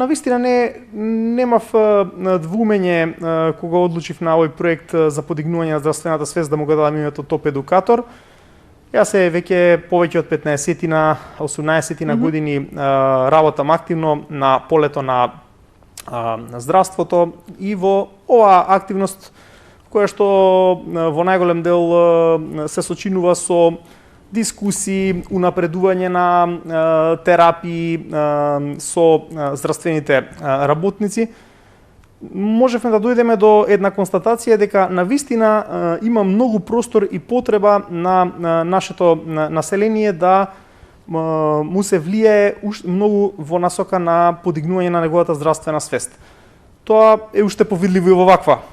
Навистина немав двумење кога одлучив на овој проект за подигнување на здравствената свест да му го дадам името Топ едукатор. Јас веќе повеќе од 18 години работам активно на полето на здравството и во оваа активност која што во најголем дел се сочинува со дискусии, унапредување на терапии со здравствените работници, можевме да дојдеме до една констатација дека навистина има многу простор и потреба на нашето население да му се влијае многу во насока на подигнување на неговата здравствена свест. Тоа е уште повидливо и во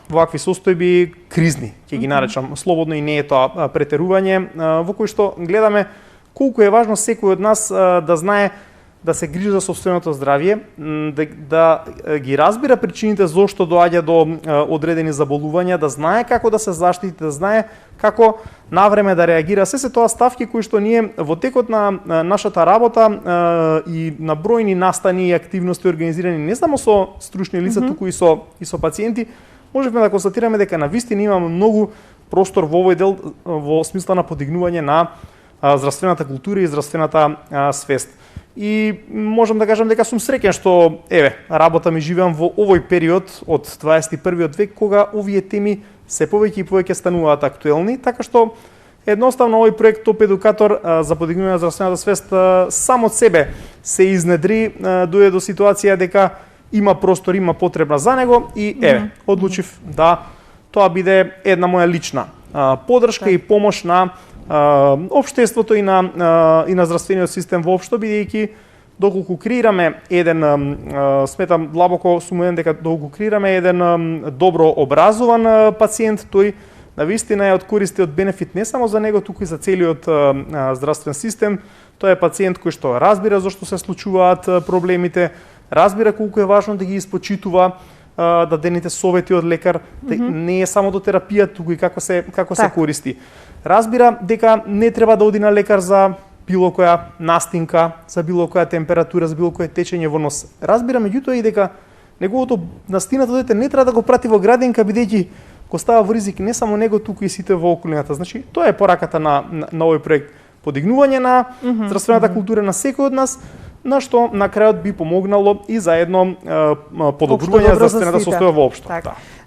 вакви состојби кризни, ќе ги наречам слободно, и не е тоа претерување, во кој што гледаме колку е важно секој од нас да знае да се грижи за сопственото здравје, да ги разбира причините зошто доаѓа до одредени заболувања, да знае како да се заштити, да знае како навреме да реагира. Се тоа ставки кои што ние во текот на нашата работа и на бројни настани и активности организирани не само со стручни лица, туку и со пациенти, можеме да констатираме дека навистина имаме многу простор во овој дел во смисла на подигнување на здравствената култура и здравствената свест. И можам да кажам дека сум среќен што работам и живеам во овој период од 21 век кога овие теми се повеќе и повеќе стануваат актуелни, така што едноставно овој проект Топ едукатор за подигнување на здравствената свест сам од себе се изнедри, дојде до ситуација дека има простор, има потребна за него и одлучив да тоа биде една моја лична поддршка и помош на општеството и на здравствениот систем воопшто, бидејќи доколку креираме сметам длабоко сум убеден дека доколку креираме еден добро образован пациент, тој навистина е од користи, од бенефит не само за него, туку и за целиот здравствен систем. Тој е пациент кој што разбира зошто се случуваат проблемите, разбира колку е важно да ги испочитува дадените совети од лекар, не е само до терапија, туку и како се користи. Разбира дека не треба да оди на лекар за било која настинка, за било која температура, за било кое течење во нос. Разбира меѓутоа и дека неговото настинато дете не треба да го прати во градинка, бидејќи го става во ризик не само него, туку и сите во околината. Значи, тоа е пораката на овој проект. Подигнување на здравствената култура на секој од нас, на што на крајот би помогнало и за едно подобрување на здравствената состојба воопшто.